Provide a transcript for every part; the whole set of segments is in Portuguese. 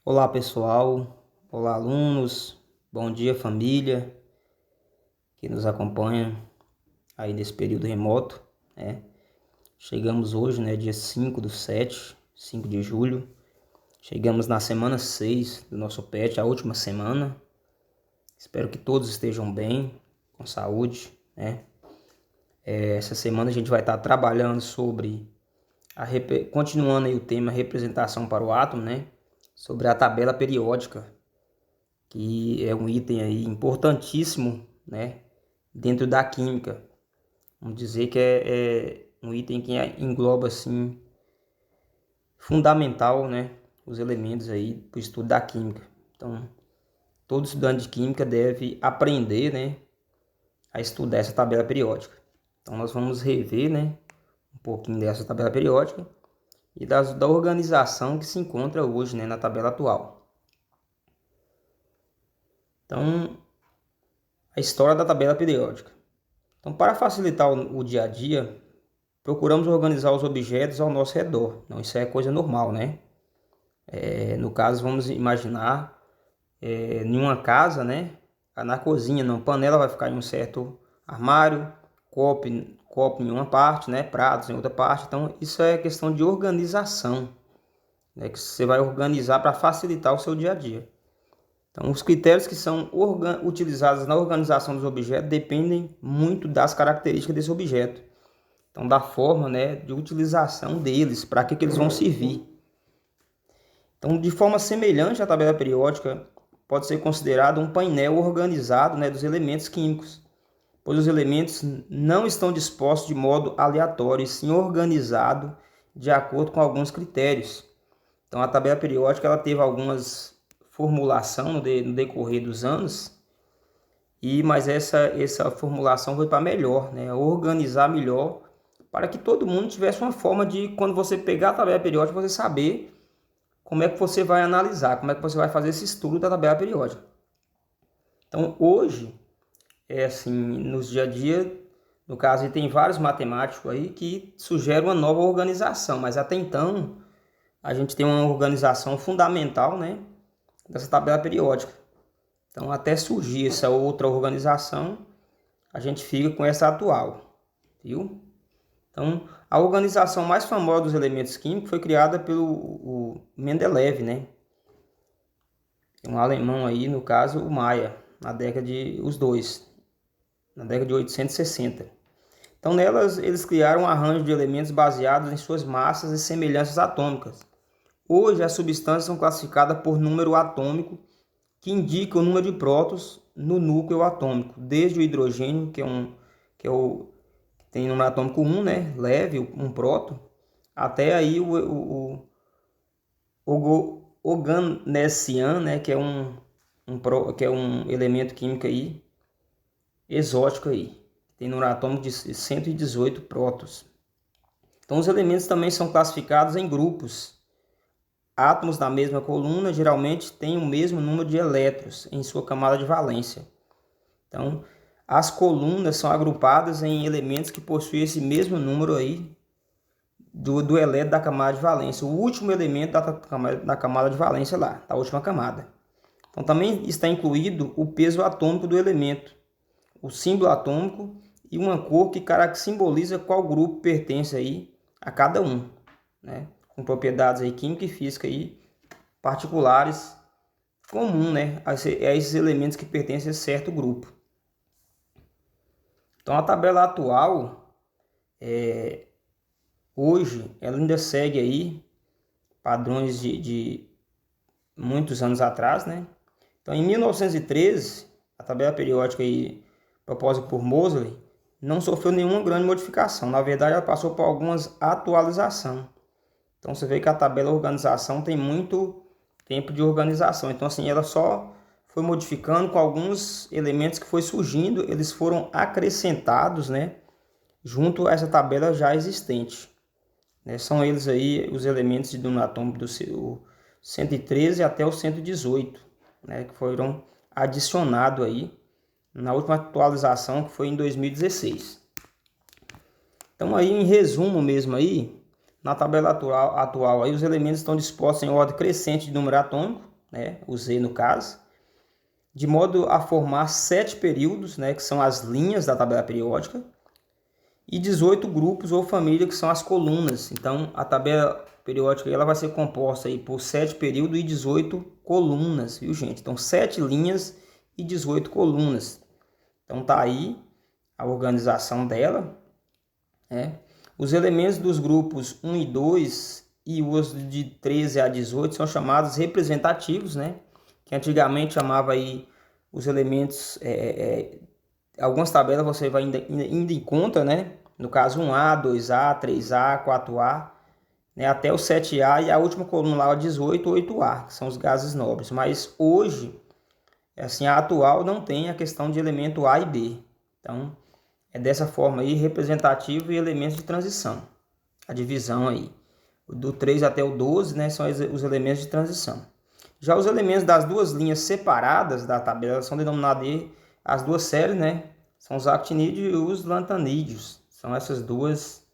Olá pessoal, olá alunos, bom dia família que nos acompanha aí nesse período remoto, né? Chegamos hoje, né, dia 5/7, 5 de julho, chegamos na semana 6 do nosso PET, a última semana. Espero que todos estejam bem, com saúde, né? Essa semana a gente vai estar trabalhando sobre, continuando aí o tema representação para o átomo, né? Sobre a tabela periódica, que é um item aí importantíssimo, né, dentro da química. Vamos dizer que é um item que engloba assim fundamental, né, os elementos aí para o estudo da química. Então, todo estudante de química deve aprender, né, a estudar essa tabela periódica. Então, nós vamos rever, né, um pouquinho dessa tabela periódica e da organização que se encontra hoje, né, na tabela atual. Então, a história da tabela periódica. Então, para facilitar o dia a dia, procuramos organizar os objetos ao nosso redor. Não, isso é coisa normal, né? No caso, vamos imaginar em uma casa, né? Na cozinha, na panela vai ficar em um certo armário, copo em uma parte, né? Pratos em outra parte. Então, isso é questão de organização, né? Que você vai organizar para facilitar o seu dia a dia. Então, os critérios que são utilizados na organização dos objetos dependem muito das características desse objeto. Então, da forma, né, de utilização deles, para que eles vão servir. Então, de forma semelhante à tabela periódica, pode ser considerado um painel organizado, né, dos elementos químicos, pois os elementos não estão dispostos de modo aleatório, e sim organizado de acordo com alguns critérios. Então, a tabela periódica ela teve algumas formulação no decorrer dos anos, mas essa formulação foi para melhor, né? Organizar melhor, para que todo mundo tivesse uma forma de, quando você pegar a tabela periódica, você saber como é que você vai analisar, como é que você vai fazer esse estudo da tabela periódica. Então, hoje, assim, nos dia a dia, no caso, tem vários matemáticos aí que sugerem uma nova organização, mas até então, a gente tem uma organização fundamental, né, dessa tabela periódica. Então, até surgir essa outra organização, a gente fica com essa atual, viu? Então, a organização mais famosa dos elementos químicos foi criada pelo Mendeleev, né? Um alemão aí, no caso, o Mayer, na década de 860. Então, nelas, eles criaram um arranjo de elementos baseados em suas massas e semelhanças atômicas. Hoje, as substâncias são classificadas por número atômico, que indica o número de prótons no núcleo atômico, desde o hidrogênio, que tem número atômico 1, né, leve, um próton, até aí o oganessiano, né, que é um elemento químico aí, exótico aí, tem número atômico de 118 prótons. Então os elementos também são classificados em grupos. Átomos da mesma coluna geralmente têm o mesmo número de elétrons em sua camada de valência. Então, as colunas são agrupadas em elementos que possuem esse mesmo número aí do elétron da camada de valência. O último elemento da camada de valência lá, da última camada. Então, também está incluído o peso atômico do elemento, o símbolo atômico e uma cor que simboliza qual grupo pertence aí a cada um, né? Com propriedades aí química e física aí particulares comum, né, a esses elementos que pertencem a certo grupo. Então a tabela atual hoje ela ainda segue aí padrões de muitos anos atrás, né? Então em 1913 a tabela periódica aí proposta por Moseley não sofreu nenhuma grande modificação. Na verdade ela passou por algumas atualizações. Então você vê que a tabela organização tem muito tempo de organização. Então assim, ela só foi modificando com alguns elementos que foi surgindo, eles foram acrescentados, né, junto a essa tabela já existente. Né? São eles aí os elementos do número atômico do 113 até o 118, né, que foram adicionados aí na última atualização, que foi em 2016. Então aí, em resumo mesmo aí, na tabela atual aí, os elementos estão dispostos em ordem crescente de número atômico, né, o Z no caso, de modo a formar 7 períodos, né, que são as linhas da tabela periódica, e 18 grupos ou famílias, que são as colunas. Então, a tabela periódica ela vai ser composta aí por 7 períodos e 18 colunas, viu, gente? Então, 7 linhas e 18 colunas. Então, tá aí a organização dela, né? Os elementos dos grupos 1 e 2 e os de 13 a 18 são chamados representativos, né? Que antigamente chamava aí os elementos... algumas tabelas você vai ainda em conta, né? No caso 1A, 2A, 3A, 4A, né? Até o 7A e a última coluna lá, 18, 8A, que são os gases nobres. Mas hoje, assim, a atual não tem a questão de elemento A e B. Então, é dessa forma aí, representativo e elementos de transição. A divisão aí. Do 3 até o 12, né, são os elementos de transição. Já os elementos das duas linhas separadas da tabela são denominados as duas séries, né? São os actinídeos e os lantanídeos. São essas duas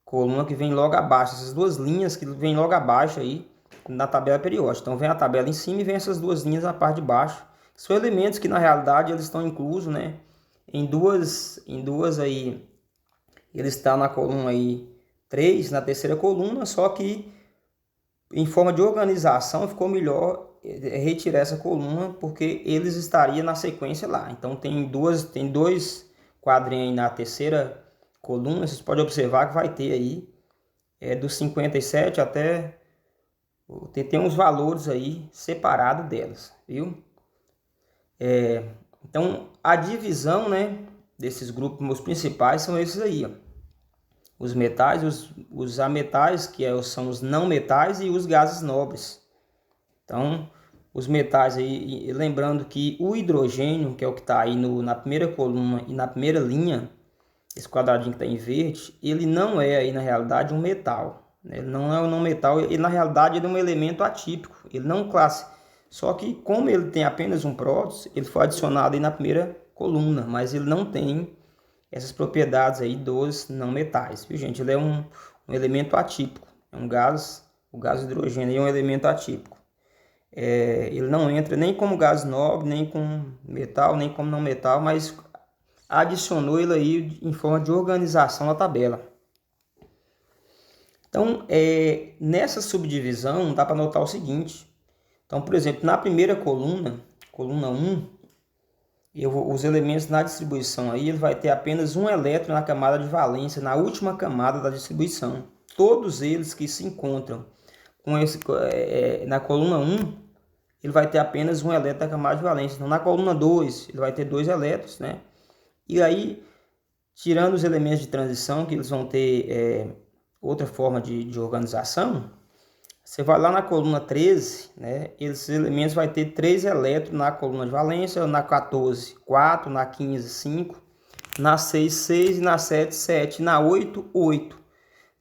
colunas que vêm logo abaixo, essas duas linhas que vêm logo abaixo aí na tabela periódica. Então vem a tabela em cima e vem essas duas linhas na parte de baixo. São elementos que na realidade eles estão inclusos, né? Em duas aí, ele está na coluna aí 3, na terceira coluna, só que em forma de organização ficou melhor retirar essa coluna, porque eles estariam na sequência lá. Então tem dois quadrinhos aí na terceira coluna, vocês podem observar que vai ter aí dos 57 até... Tem uns valores aí separados delas, viu? Então a divisão, né, desses grupos meus principais são esses aí, ó. Os metais, os ametais, que são os não metais, e os gases nobres. Então, os metais aí, lembrando que o hidrogênio, que é o que está aí na primeira coluna e na primeira linha, esse quadradinho que está em verde, ele não é aí na realidade um metal. Ele não é um não metal, ele na realidade ele é um elemento atípico. Ele não classe. Só que como ele tem apenas um próton, ele foi adicionado aí na primeira coluna, mas ele não tem essas propriedades aí dos não metais, viu, gente? Ele é um elemento atípico, é um gás, o gás hidrogênio é um elemento atípico. Ele não entra nem como gás nobre, nem como metal, nem como não metal, mas adicionou ele aí em forma de organização na tabela. Então, nessa subdivisão, dá para notar o seguinte. Então, por exemplo, na primeira coluna 1, os elementos na distribuição aí, ele vai ter apenas um elétron na camada de valência, na última camada da distribuição. Todos eles que se encontram na coluna 1, ele vai ter apenas um elétron na camada de valência. Então, na coluna 2, ele vai ter 2 elétrons, né? E aí, tirando os elementos de transição, que eles vão ter outra forma de organização, você vai lá na coluna 13, né? Esses elementos vai ter 3 elétrons na coluna de valência, na 14, 4, na 15, 5, na 6, 6, na 7, 7, na 8, 8.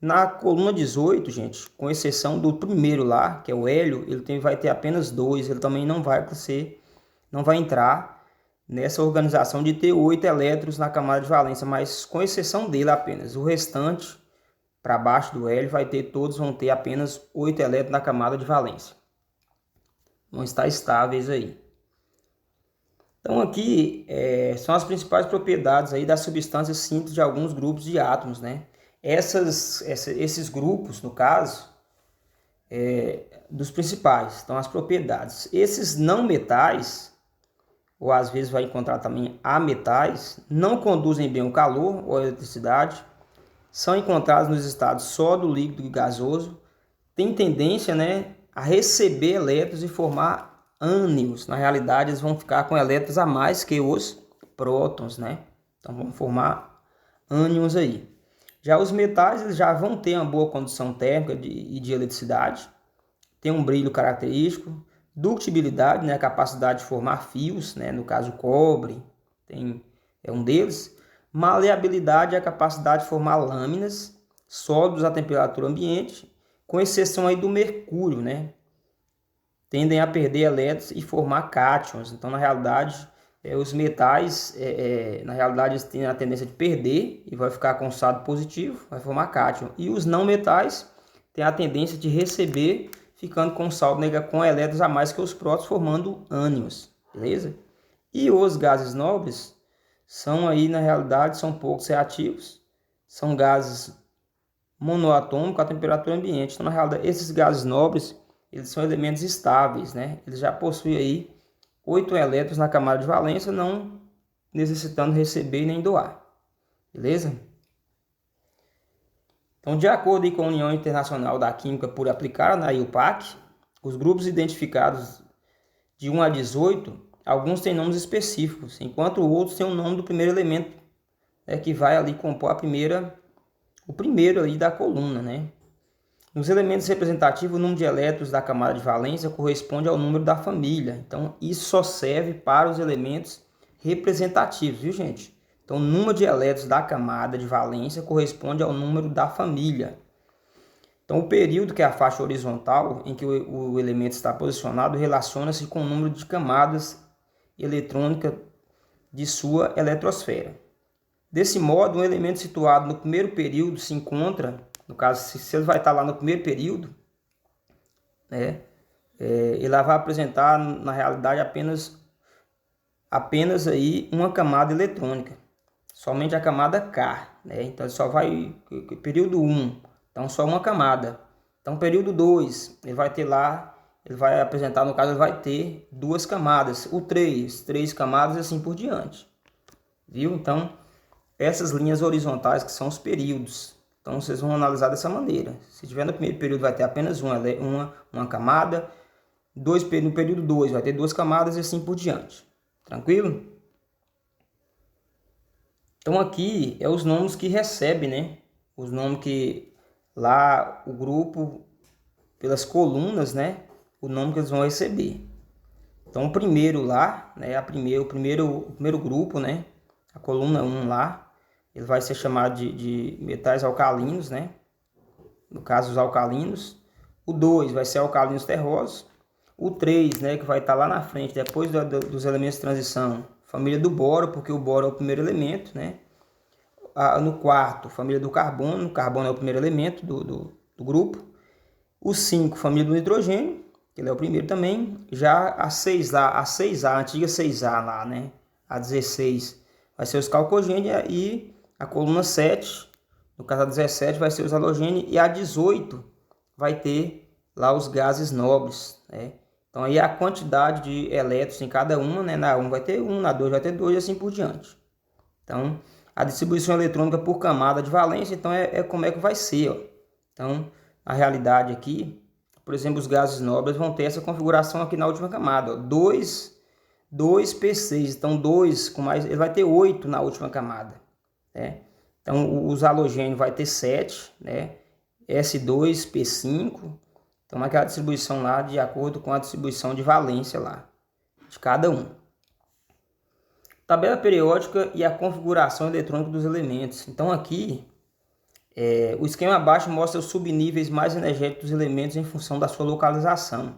Na coluna 18, gente, com exceção do primeiro lá, que é o hélio, ele vai ter apenas 2, ele também não vai entrar nessa organização de ter 8 elétrons na camada de valência, mas com exceção dele apenas. O restante, para baixo do hélio, todos vão ter apenas 8 elétrons na camada de valência. Vão estar estáveis aí. Então aqui são as principais propriedades aí das substâncias simples de alguns grupos de átomos, né? Esses grupos, no caso, dos principais, então as propriedades. Esses não metais, ou às vezes vai encontrar também ametais, não conduzem bem o calor ou a eletricidade, são encontrados nos estados sólido, líquido e gasoso, têm tendência, né, a receber elétrons e formar ânions. Na realidade, eles vão ficar com elétrons a mais que os prótons, né? Então vão formar ânions aí. Já os metais, eles já vão ter uma boa condução térmica e de eletricidade, tem um brilho característico, ductibilidade, né, a capacidade de formar fios, né, no caso o cobre é um deles. Maleabilidade é a capacidade de formar lâminas sólidos à temperatura ambiente, com exceção aí do mercúrio, né? Tendem a perder elétrons e formar cátions. Então, na realidade, os metais, na realidade, eles têm a tendência de perder e vai ficar com saldo positivo, vai formar cátion. E os não metais têm a tendência de receber ficando com saldo com elétrons a mais que os prótons, formando ânions, beleza? E os gases nobres são aí, na realidade, são poucos reativos, são gases monoatômicos a temperatura ambiente. Então, na realidade, esses gases nobres, eles são elementos estáveis, né? Eles já possuem aí 8 elétrons na camada de valência, não necessitando receber nem doar, beleza? Então, de acordo com a União Internacional da Química por Aplicar, na IUPAC, os grupos identificados de 1 a 18, alguns têm nomes específicos, enquanto outros têm o nome do primeiro elemento, né, que vai ali compor o primeiro ali da coluna, né? Nos elementos representativos, o número de elétrons da camada de valência corresponde ao número da família. Então, isso só serve para os elementos representativos, viu, gente? Então, o número de elétrons da camada de valência corresponde ao número da família. Então, o período, que é a faixa horizontal em que o elemento está posicionado, relaciona-se com o número de camadas eletrônicas de sua eletrosfera. Desse modo, um elemento situado no primeiro período se encontra, no caso, se ele vai estar lá no primeiro período, né, ele vai apresentar, na realidade, apenas aí uma camada eletrônica, somente a camada K, né? Então, só vai, período 1, então só uma camada. Então, período 2, ele vai ter lá, ele vai apresentar, no caso, ele vai ter 2 camadas, o 3 camadas e assim por diante, viu? Então, essas linhas horizontais que são os períodos. Então, vocês vão analisar dessa maneira. Se tiver no primeiro período, vai ter apenas uma camada. No período 2, vai ter 2 camadas e assim por diante. Tranquilo? Então, aqui é os nomes que recebe, né? Os nomes que lá o grupo, pelas colunas, né? O nome que eles vão receber. Então, o primeiro lá, né? O primeiro grupo, né? A coluna 1 lá, ele vai ser chamado de metais alcalinos, né? No caso, os alcalinos. O 2 vai ser alcalinos terrosos. O 3, né, que vai estar lá na frente, depois dos elementos de transição, família do boro, porque o boro é o primeiro elemento, né? No quarto, família do carbono. O carbono é o primeiro elemento do grupo. O 5, família do nitrogênio, que ele é o primeiro também. Já a 6A, a antiga 6A lá, né? A 16 vai ser os calcogênios e a coluna 7, no caso a 17, vai ser os halogênios, e a 18 vai ter lá os gases nobres, né? Então, aí a quantidade de elétrons em cada uma, né? Na 1 vai ter 1, na 2 vai ter 2 e assim por diante. Então, a distribuição eletrônica por camada de valência, então, como é que vai ser, ó. Então, a realidade aqui, por exemplo, os gases nobres vão ter essa configuração aqui na última camada, ó. 2p6, então 2 com mais, ele vai ter 8 na última camada, né? Então, os halogênios vai ter 7, né? S2P5. Então, aquela distribuição lá de acordo com a distribuição de valência lá, de cada um. Tabela periódica e a configuração eletrônica dos elementos. Então, aqui, o esquema abaixo mostra os subníveis mais energéticos dos elementos em função da sua localização.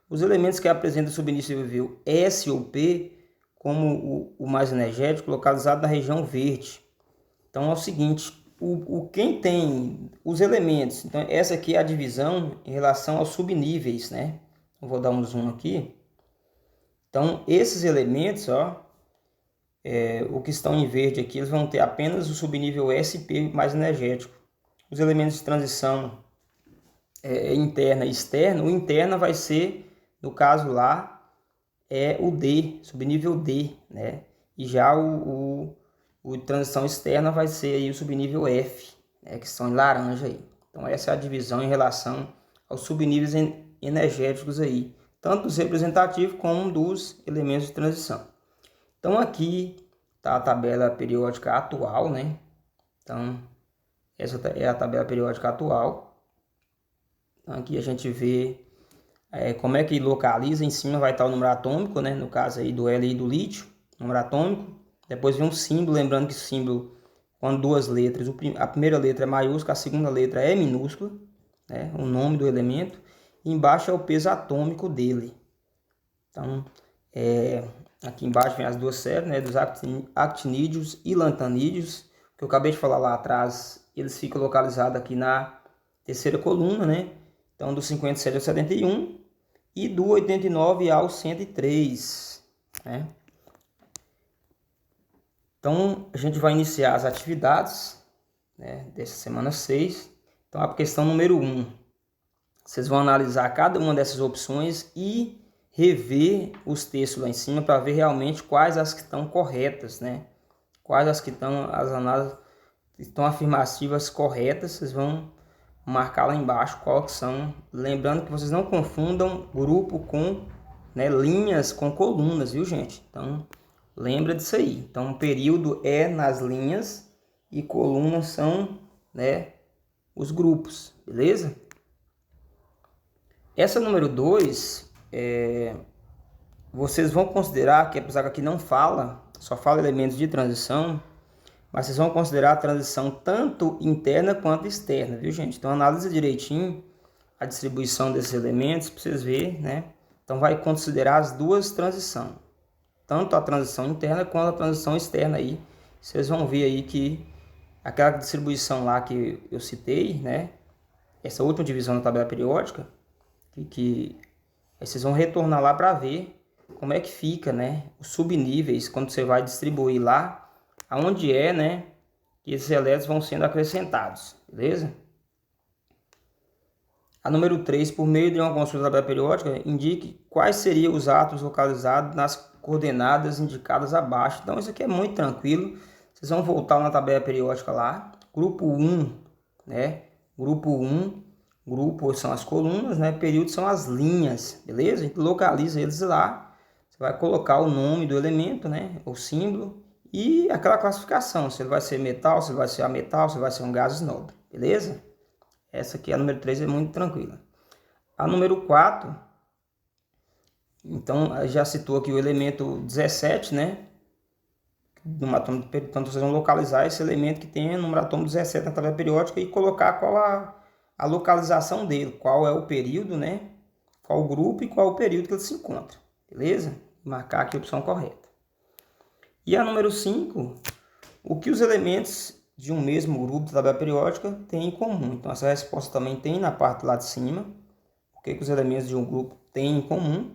Os elementos que apresentam subnível S ou P, como o mais energético, localizado na região verde. Então, é o seguinte, quem tem os elementos, então essa aqui é a divisão em relação aos subníveis, né? Eu vou dar um zoom aqui. Então, esses elementos, ó, o que estão em verde aqui, eles vão ter apenas o subnível SP mais energético. Os elementos de transição interna e externa, o interna vai ser, no caso lá, o D, subnível D, né? E já o transição externa vai ser aí o subnível F, né, que estão em laranja aí. Então, essa é a divisão em relação aos subníveis energéticos aí, tanto dos representativos como dos elementos de transição. Então, aqui está a tabela periódica atual, né? Então, essa é a tabela periódica atual. Então, aqui a gente vê como é que localiza. Em cima vai estar o número atômico, né? No caso aí do Li do lítio, número atômico. Depois vem um símbolo, lembrando que o símbolo, quando duas letras, a primeira letra é maiúscula, a segunda letra é minúscula, né? O nome do elemento. E embaixo é o peso atômico dele. Então, aqui embaixo vem as duas séries, né? Dos actinídeos e lantanídeos, que eu acabei de falar lá atrás. Eles ficam localizados aqui na terceira coluna, né? Então, do 57 ao 71 e do 89 ao 103, né? Então, a gente vai iniciar as atividades, né, dessa semana 6. Então, a questão número 1. Vocês vão analisar cada uma dessas opções e rever os textos lá em cima para ver realmente quais as que estão corretas, né? Quais as que estão, as análises estão afirmativas corretas, vocês vão marcar lá embaixo qual que são. Lembrando que vocês não confundam grupo com, né, linhas com colunas, viu, gente? Então, lembra disso aí. Então, período é nas linhas e colunas são, né, os grupos, beleza? Essa número 2, vocês vão considerar que, apesar que aqui não fala, só fala elementos de transição, mas vocês vão considerar a transição tanto interna quanto externa, viu, gente? Então, analise direitinho a distribuição desses elementos para vocês verem, né? Então, vai considerar as duas transições, tanto a transição interna quanto a transição externa aí. Vocês vão ver aí que aquela distribuição lá que eu citei, né? Essa última divisão da tabela periódica, que aí vocês vão retornar lá para ver como é que fica, né, os subníveis quando você vai distribuir lá aonde é, né, que esses elétrons vão sendo acrescentados, beleza? A número 3, por meio de uma consulta da tabela periódica, indique quais seriam os átomos localizados nas coordenadas indicadas abaixo. Então isso aqui é muito tranquilo. Vocês vão voltar na tabela periódica lá, grupo 1, né? Grupo 1, grupo são as colunas, né? Período são as linhas, beleza? A gente localiza eles lá. Você vai colocar o nome do elemento, né? O símbolo e aquela classificação. Se ele vai ser metal, se ele vai ser ametal, se ele vai ser um gás nobre, beleza? Essa aqui, a número 3, é muito tranquila. A número 4, então, já citou aqui o elemento 17, né? No átomo de período. Então, vocês vão localizar esse elemento que tem o número atômico 17 na tabela periódica e colocar qual a localização dele, qual é o período, né? Qual o grupo e qual o período que ele se encontra, beleza? Marcar aqui a opção correta. E a número 5, o que os elementos de um mesmo grupo da tabela periódica têm em comum. Então, essa resposta também tem na parte lá de cima. O que os elementos de um grupo têm em comum.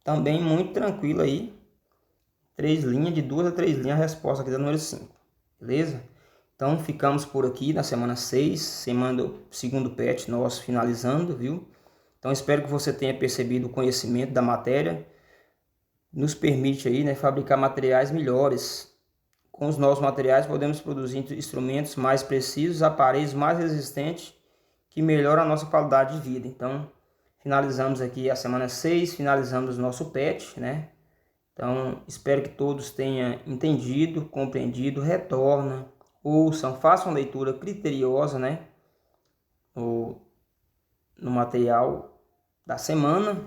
Também muito tranquilo aí. 3 linhas, de 2 a 3 linhas, a resposta aqui da número 5. Beleza? Então, ficamos por aqui na semana 6, semana do segundo PET nosso finalizando, viu? Então, espero que você tenha percebido o conhecimento da matéria. Nos permite aí, né, fabricar materiais melhores. Com os novos materiais, podemos produzir instrumentos mais precisos, aparelhos mais resistentes, que melhoram a nossa qualidade de vida. Então, finalizamos aqui a semana 6, finalizamos o nosso PET, né? Então, espero que todos tenham entendido, compreendido, retorna, ouçam, façam uma leitura criteriosa, né? No material da semana.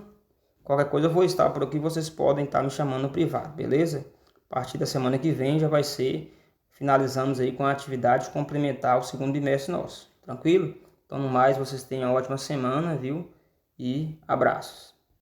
Qualquer coisa eu vou estar por aqui, vocês podem estar me chamando no privado, beleza? A partir da semana que vem já vai ser, finalizamos aí com a atividade complementar o segundo bimestre nosso, tranquilo? Então, no mais, vocês tenham uma ótima semana, viu? E abraços.